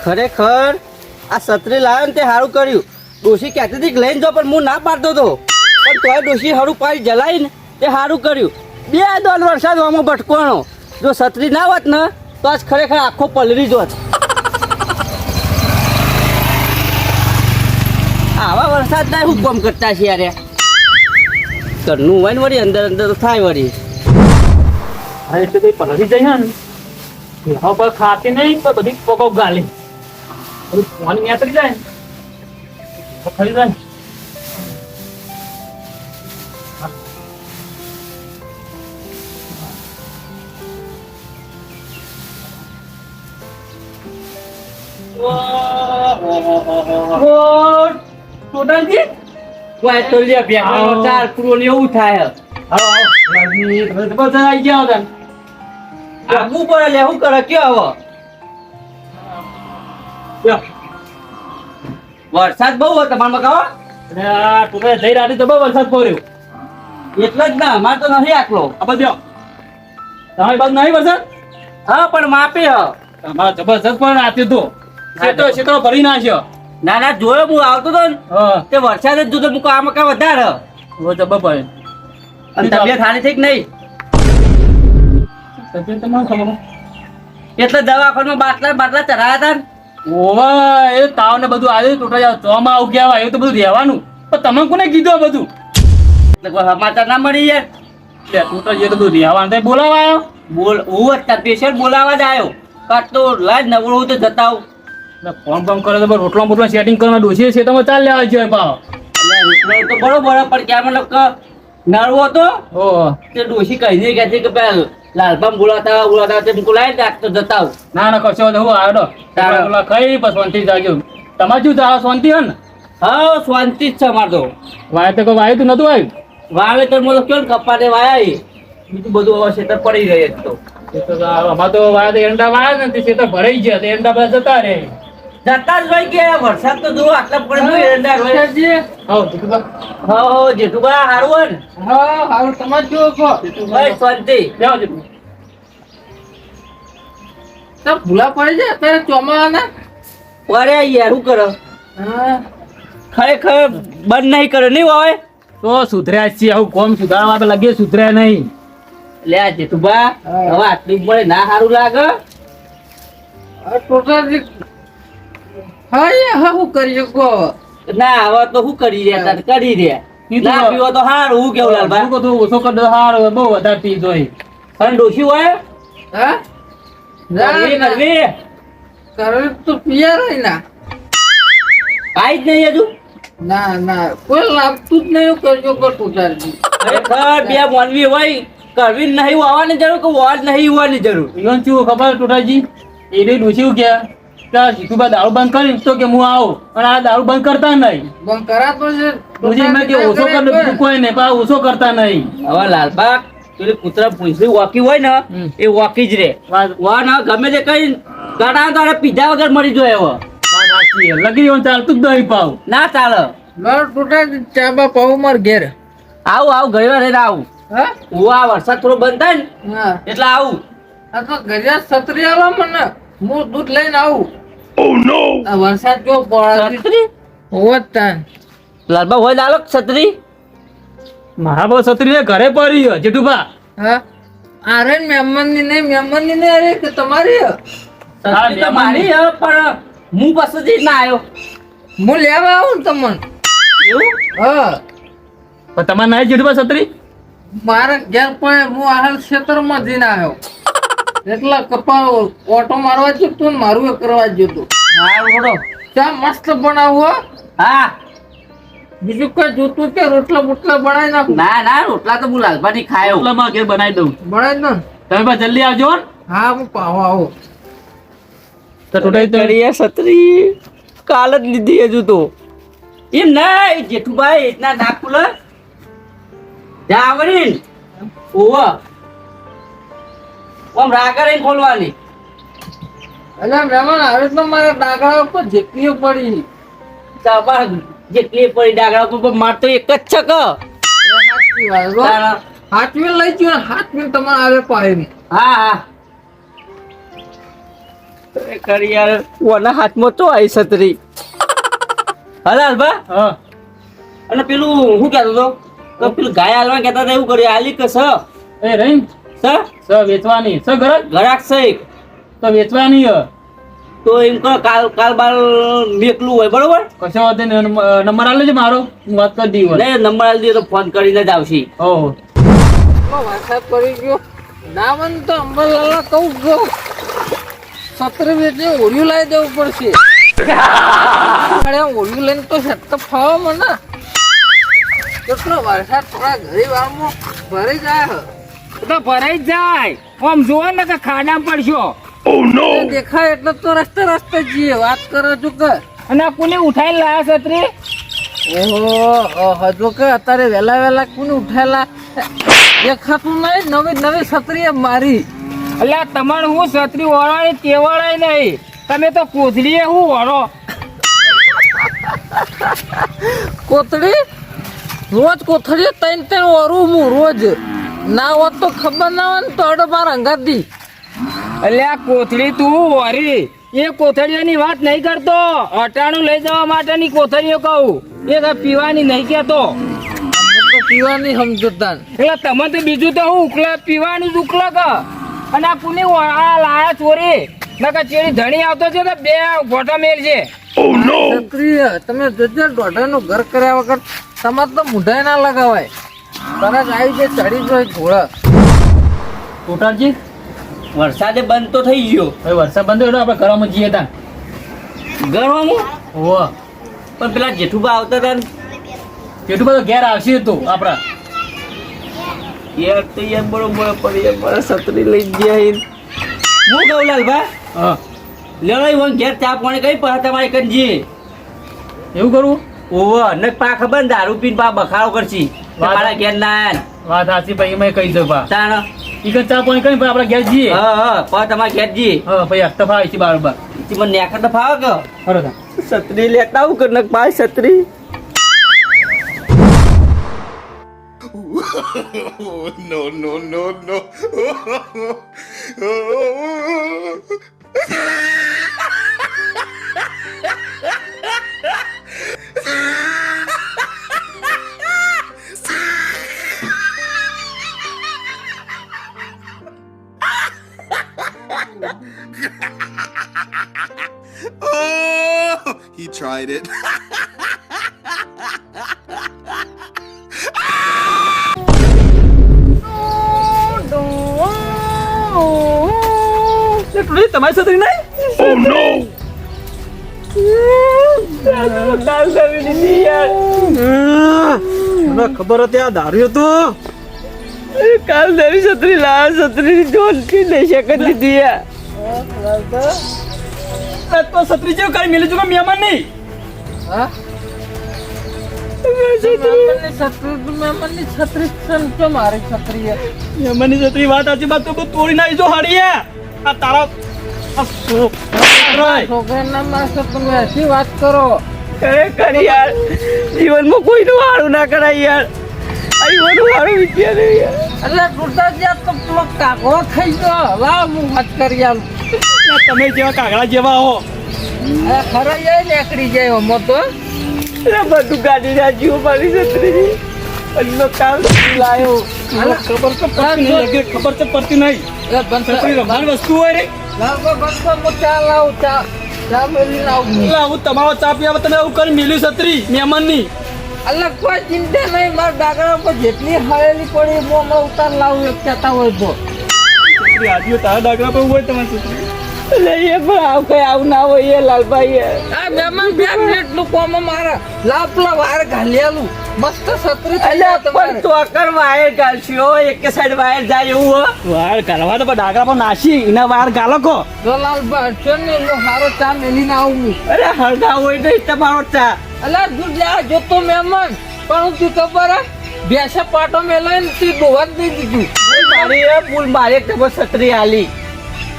ખરેખર આ છત્રી લાવ્યો ને તે સારું કર્યું. ડોશી કહેતી હતી કે લઈને જાઓ પણ હું ના પાડતો હતો, પણ તોય ડોશી સારું પાડી જલાવી ને તે સારું કર્યું. 2 દોઢ વરસાદ આમાં ભટકવાનો. જો છત્રી ના હોત ને તો આજ ખરેખર આખો પલરી જોત. આવા વરસાદ ના શું કામ કરતા છે યાર. ઘરનું હોય ને વળી અંદર અંદર તો થાય વળી. હા એટલે કઈ પલળી જાય ને એના પર ખાતી નહીં તો બધી પોકો ગાલી બધું પાણી નીકળી જાય તો ખરી જાય. ટોટલજી વાય તો લે બેઠા ચાર પૂરો ને એવું થાય. આવો બધા આવી ગયા હતા. આગું પડે લે શું કરે કયો હવે વરસાદ બહુ હતો તમારા મકાવા. અને આ ટોટલ જઈ રાતે તો બહુ વરસાદ પડ્યો એટલે જ ના અમારે તો નથી આટલો. આ બધો તમારી બાજુ નહીં વરસાદ? હા પણ માપે હ. તમારા જબરજસ્ત પણ રાતે તો શેતો ભરી નાખ્યો. ના ના જોયો હું આવતો હતો ને હા તે વરસાદ જ જોતો મૂકો આ મકા વધારે. ઓ જબર પડે. અને તબિયત સારી થઈ કે નહીં? તબિયત તમારે ખબર એટલે દવાખાનામાં બાટલા ચઢાયા હતા ને. ઓવા એ તાવ ને બધું આવ્યું ટોટલ ચોમાં આવું ગયા એવું તો બધું રહેવાનું. પણ તમે કોને કીધું આ બધું? એટલે કોઈ સમાચાર ના મળી યાર. ટોટલ એ તો બધું રહેવાનું બોલાવા આવ્યો. હું સ્પેશિયલ બોલાવા જ આવ્યો. કાં તો લાજ નવરો તો જતા આવું. ફોન કરે તો રોટલો મોટલો સેટિંગ કરવા ડોસી છે તમે ચાલ લેવા જોઈએ પાવ. એટલે તો બરોબર પણ ક્યાં મતલબ કે નરવો હતો ઓહો તે ડોશી કહીને કહેતી કે પેલા લાલબામ બોલાતા તે બોલાય ને તો જતા આવું. ના ના કશો હું આવ્યો તારા કઈ પછી શાંતિ જાગ્યો. તમારે શું તારા શાંતિ હે ને? હા શાંતિ જ છે અમારે તો. વાય તો કોઈ વાય તો નતું આવ્યું. વાવેતર માં તો કેવું કપાને વાયા બીજું બધું હવે ખેતર પડી રહે તો. અમારે તો વાય તો એરંડા વાયા ને તે તો ભરાઈ ગયા તો એરંડા બધા જતા રહે. જતા જ હોય કે વરસાદ તો જો આટલા પડે એરંડા હોય. હા જેઠુબા હારું હોય ને? હા હારું તમારે જો ભાઈ શાંતિ. ભૂલા પડી જાય અત્યારે ચોમાના. અરે યાર શું કરો ખરેખર બંધ નહીં કરે નહીં હોય તો સુધર્યા છીએ આવું કોમ સુધારવા લાગે સુધર્યા નહીં. લે આ જેઠુબા હવે આટલી પડે ના સારું લાગે. ટોટલ હા હું કરી શકો ના હવે તો શું કરી રહ્યા તા કરી રહ્યા ના પીવો તો હારું. હું કેવું લાલબા બધું ઓછો કરી દો હારું બહુ વધારે પી જોઈ. અને ડોશી હોય હા કરવી તો પિયા રહી ના કાઈ જ નહીં હજુ. ના ના કોઈ લાગતું જ નહીં કરજો ટોટાલજી. ખરેખર બે મોનવી હોય કરવી જ નહીં આવવાની જરૂર કે વોજ નહીં આવવાની જરૂર. ઈવન શું ખબર ટોટાલજી એને ડોસ્યું કે જીતુબા દારૂ બંધ કરી તો કે હું આવું અને આ દારૂ બંધ કરતા નહીં. બંધ કરાતો છે ઓછો કર બીજું કોઈ નહીં પણ ઓછો કરતા નહીં. હવે લાલબા પેલી કૂતરા પૂંછડી વોકી હોય ને એ વોકી જ રે. વા ના ગમે તે કઈ ગાડા તારે પીધા વગર મરી જાય. હવે લગી ચાલતું જ નહીં પાવ ના ચાલે. ટોટલ ચાબા પાવ માર ઘેર આવું ગઈ વાર આવું. હું આ વરસાદ થોડો બંધ થાય ને એટલે આવું. આ તો ગજા છત્રી આલો મને હું દૂધ લઈને આવું. ઓ નો આ વરસાદ જો પડે છત્રી હોતા લાલબા હોય લાલો છત્રી. મારા બહુ છત્રી ઘરે પડી જેઠુબા. હા અરે મહેમાનની નહીં અરે કે તમારી છત્રી તો મારી હે પણ હું પસંદ ના આવ્યો. હું લેવા આવું ને તમને. એવું હા પણ તમારે નહીં જેઠુબા છત્રી? મારા ઘેર પણ હું હાલ ક્ષેત્રમાં જઈને આવ્યો એટલે કપા ઓટો મારવા જતો ને મારું એ કરવા જતો. હારું બોલો. ચા મસ્ત બનાવો. હા બીજું કઈ જોતું કે રોટલા બોટલા બનાવી નાખું? ના ના રોટલા તો હું લાલબા ની ખાયો. રોટલામાં ઘેર બનાવી દઉં. બનાવી દો. તમે બસ જલ્દી આવજો ને. હા હું પાવો આવો. તો ટોટાઈ તો કરીએ છત્રી કાલ જ લીધી હજુ તો. એમ ના જેઠુભાઈ એટલા ના ખુલે જા આવડી ઓવા આમ રાગા રહીને ખોલવાની. એટલે મહેમાન આવે તો મારા ડાગરા ઉપર જેટલી પડી ચાપા જેટલી પડી ડાગરા ઉપર માર તો એક જ છે કે સાચી વાત. હાથવીલ લઈ ગયો હાથવીલ તમારે આવે પાય. હા હા ખરી યાર ઓના હાથમાં તો આવી છત્રી. હલા હલભા હા અને પેલું હું કહેતો તો તો પેલું ગાય હાલવા કહેતા હતા એવું કર્યું આલી કે એ રહી સ વેચવાની સ ઘર ઘરાક છે એક. તો વેચવાની હ. તો એમ કહો કાલ કાલ બાર બેકલું હોય બરોબર. કશો વાંધો નહીં. નંબર આલે છે મારો હું વાત કરી દઈ ને નંબર આલી દઈએ તો ફોન કરીને જ આવશે. ઓહો વરસાદ પડી ગયો ના બન તો અંબરલાલા કહું ગયો સત્ર વેચે ઓળિયું લાવી દેવું પડશે. ઓળિયું લઈને તો સેટ તો ફાવો મને કેટલો વરસાદ થોડા ઘરે વારમાં ભરી જાય હ. તો ભરાઈ જ જાય આમ જોવો ને કે ખાડામાં પડશો એ દેખાય એટલે તો રસ્તે રસ્તે જઈએ વાત કરો છો કે અને આ કોને ઉઠાઈને લાયા છત્રી ઓહો હજુ કે અત્યારે વહેલા વહેલા કોને ઉઠાયેલા દેખાતું નહીં નવી નવી છત્રી મારી એટલે તમારે હું છત્રી વળાય તે વળાય નહીં તમે તો કોથળીએ હું વળો કોથળી રોજ કોથળી ત્રણ ત્રણ વરું હું રોજ ના હોત તો ખબર ના હોય ને તો અડો બાર અંગાતી એટલે આ કોથળી તું વરી એ કોથળીઓની વાત નહીં કરતો અટાણું લઈ જવા માટેની કોથળીઓ કહું એ કઈ પીવાની નહીં કેતો તો પીવાની સમજતા એટલે તમે તો બીજું તો હું ઉકલા પીવાનું જ ઉકલા ક અને આ કુની આ લાયા ચોરી નકર ચેડી ધણી આવતો છે તો બે ફોટો મેલ છે છત્રી તમે જોજો દોઢાનું ઘર કર્યા વગર તમારે તો મુઢાઈ ના લગાવાય તરત આવી જે ચડી જાય ઘોડા ટોટાલજી વરસાદે બંધ તો થઈ ગયો. હવે વરસાદ બંધ થયો આપણે ઘરમાં જઈએ તા ગરવામાં ઓહો પણ પેલા જેઠુબા આવતા હતા ને કેટલું બધું ઘેર આવશે તું આપણા યાર તો યાર બરોબર પડી યાર મારા છત્રી લઈ ગયા યાર. હું કહું લાલભા હા લેવાય વન ઘેર ચા પાણી કઈ પર તમારે કંજી એવું કરવું ઓવો ને પા ખબર ને દારૂ પીને પા બખાડો કરશી વાત. મારા ઘેર ના આયા ને. વાત સાચી ભાઈ મેં કહી દઉં પા તાણ ઈ કઈ ચા પાણી કરીને પછી આપણે ઘેર જઈએ હા હા પા તમારા ઘેર જી હા પછી હસ્તફા આવી છે બાર મને નેકર તો ફાવે કે હરો તા છત્રી લેતા આવું કે નક પા છત્રી No, no, no, no. Oh, he tried it. તમારી છત્રી નહીં ખબર હતી આ દારૂ હતું કાલ તારી છત્રી લાયા છત્રી જોલથી લઈ શકે લીધી યાર તો છત્રી જેવું કઈ મિલી ચૂકા મહેમાન નહીં હા મહેમાનની છત્રી તો મહેમાનની છત્રી છે મારી છત્રી મહેમાનની છત્રી વાત સાચી વાત તો તોડી નાખી જો હાડી આ તારા છોકરાના માણસો તમે હજી વાત કરો ખરેખર યાર જીવનમાં કોઈનું હારું ના કરાય યાર જીવનનું હારું વિચાર યાર એટલે ગુરદાસજી આ તો પેલો કાગડો થઈ ગયો લાવ હું વાત કરી આલું તમે જેવા કાગડા જેવા હો ખરા જાય નીકળી જાય અમો તો બધું ગાડી રાજીઓ મારી છત્રી અલ્લો કાલ લાયો ખબર તો પડતી નહીં લગે ખબર તો પડતી નહીં છત્રી રમવાની વસ્તુ હોય રે લાવો બસો હું ચા લાવું ચા મેળવીને આવું એટલે આવું તમારો ચા પીવા તમે આવું કરી મેલ્યું છત્રી મહેમાનની અલગ કોઈ ચિંતા નહીં મારા ડાગરા પર જેટલી હળેલી પડી હું હમણાં ઉતાર લાવું એક કહેતા હોય તો છત્રી આદિઓ તારા ડાગરા પર હોય તમારી છત્રી એટલે એ પણ આવું કઈ આવું ના હોય એ લાલભાઈ આ મહેમાન 2 મિનિટ નું કોમ મારા લાપલા વાયર ઘાલેલું મસ્ત છત્રી થઈ એટલે જાય પણ તમારે ચોકર વાયર ગાલશો એક સાઈડ વાયર જાય એવું હો વાર ગાલવા તો ડાગરા પર નાસી એના વાર ગાલો કો તો લાલભાઈ છે ને એનો હારો ચા મેલીને આવું હું અરે હળગા હોય નહીં તમારો ચા અલા તું જા જોતો મહેમાન પણ તું ખબર હે બેસે પાટો મેલાઈને તી દોવા જ નહીં દીધું મારી એ ભૂલ મારી એક તમે છત્રી આલી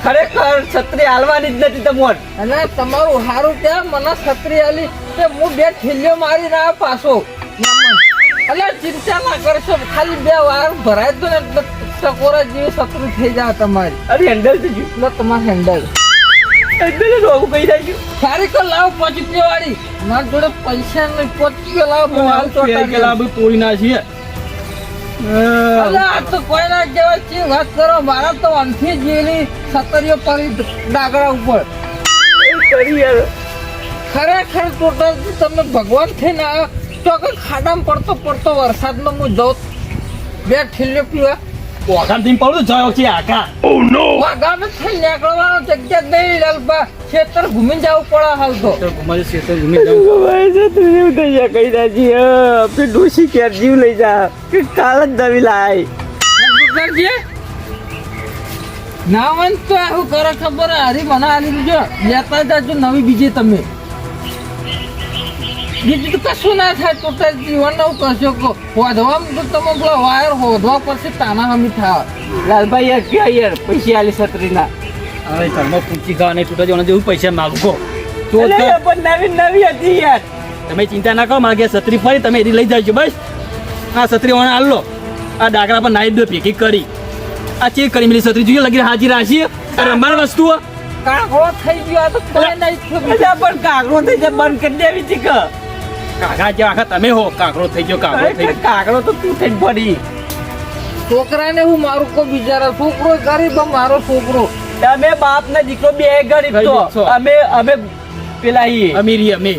ખરેખર છત્રી હાલવાની જ નથી તમોન અને તમારું હારું ત્યાં મને છત્રી આલી તે હું 2 ઠેલ્યો મારી ના પાછો મહેમાન અલા ચિંતા ના કરશો ખાલી 2 વાર ભરાય તો ને એટલે ટકોરા જેવી છત્રી થઈ જાય તમારી અરે હેન્ડલ થઈ ગયું એટલે તમારે હેન્ડલ એટલે રોવું કહી જાય સારી કર લાવ 5 રૂપિયા વાળી મારી જોડે પૈસા નહીં 5 રૂપિયા લાવ હું હાલ ચોટાડી તોડી નાખીએ અલા, આ તો કોઈ ના કહેવાય છે વાત કરો મારા તો અંથી જેલી સતરીઓ પડી ડાગરા ઉપર કરી યાર ખરેખર ટોટલ તમે ભગવાન થઈને આવ્યો તો કે ખાડામાં પડતો વરસાદમાં હું જાઉં બે ઠેલ્યો પીવા ઓખામથી પડું જયો છે આકા વાગામે થઈ નીકળવાનો જગ્યા નહીં લાલબા ખેતર ઘૂમીને જવું પડે હાલ તો મારી શેતર ઘૂમી જાઉં ભાઈ છે તું એવું કહી દાજી આપણે ડોશી કેર જીવ લઈ જા કે કાલ જ દવી લાય દુકાનજી ના હોય ને તો આવું કરે ખબર હરી મને આલી દીજો લેતા જાજો નવી બીજી તમે બીજું તો કશું ના થાય ટોટલ જીવન નવું કરશો કો હોધવામાં તો તમે પેલા વાયર હોધવા પડશે તાના હમી થાય લાલભાઈ યાર ક્યાં યાર પૈસા આલી છત્રીના હવે ઘરમાં પૂછી ખાવા નહીં તૂટા જવાના જેવું પૈસા માગો તો એટલે એ પણ નવી હતી યાર તમે ચિંતા ના કરો મારે ઘેર છત્રી ફરી તમે એથી લઈ જાજો બસ આ છત્રી વાળા હાલ લો આ ડાકરા પર નાઈ દો ભેગી કરી આ ચેક કરી મેલી છત્રી જોઈએ લગી હાજી રાખીએ આ રમવાની વસ્તુઓ કાગળો થઈ ગયો આ તો કોઈ નહીં થયું એટલે પણ કાગડો થઈ જાય બંધ કરી દેવી છે કે કાકા જેવા આખા તમે હો કાકરો થઈ ગયો કાકરો થઈ ગયો કાગડો તો તું થઈ પડી છોકરાને હું મારું કોઈ બિચારા છોકરો ગરીબ મારો છોકરો તમે બાપ ને દીકરો બે ગરીબ ગરીબ તો છો. અમે પેલા ઈ અમીરી અમે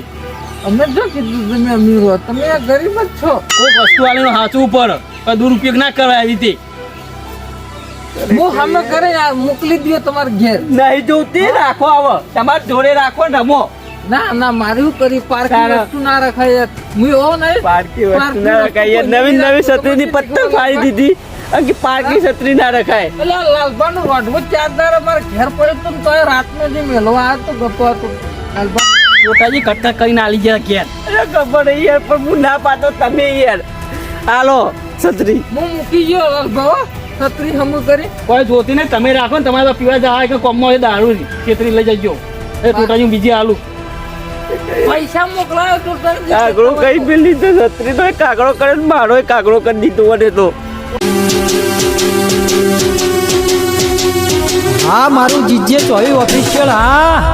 અમે જો કીધું તમે અમીર હો તમે આ ગરીબ જ છો કોઈ વસ્તુ આલીનો હાચવું પડે પણ દુરુપયોગ ના કરવા આવી રીતે હું સામે કરે યાર મોકલી દો તમારે ઘેર નહીં જોતી રાખો આવો તમારે જોડે રાખો ને રમો ના ના મારે શું કરી પાર્કિંગ તારા- વસ્તુ ના રખાય યાર હું એવો નહીં પાર્કી વસ્તુ ના રખાય યાર નવી નવી છત્રીની પત્તંગ ફાડી દીધી અને કે પાર્કી છત્રી ના રખાય પેલા લાલબાનું વાઢવું ચારદાર અમારે ઘેર પડ્યું હતું ને તોય રાતનો જે મેળવા આવ્યો તો ગતો હતો લાલબા પોતાજી કટકા કરીને આલી ગયા ઘેર અરે ખબર નહીં યાર પણ હું ના પાતો તમે યાર હાલો છત્રી હું મૂકી ગયો લાલબા છત્રી હમું કરી કોઈ જોતી ને તમે રાખો ને તમારે પીવા જાય કે કોમમાં હોય દારૂ ની છેતરી લઈ જજો એ પોતાજી બીજી આલું પૈસા મોકલાયો તો કાગડો કઈ બી લીધો છત્રી તો કાગડો કરે ને મારો કાગડો કરી દીધો મને તો હા મારું જીજે 24 ઓફિશિયલ હા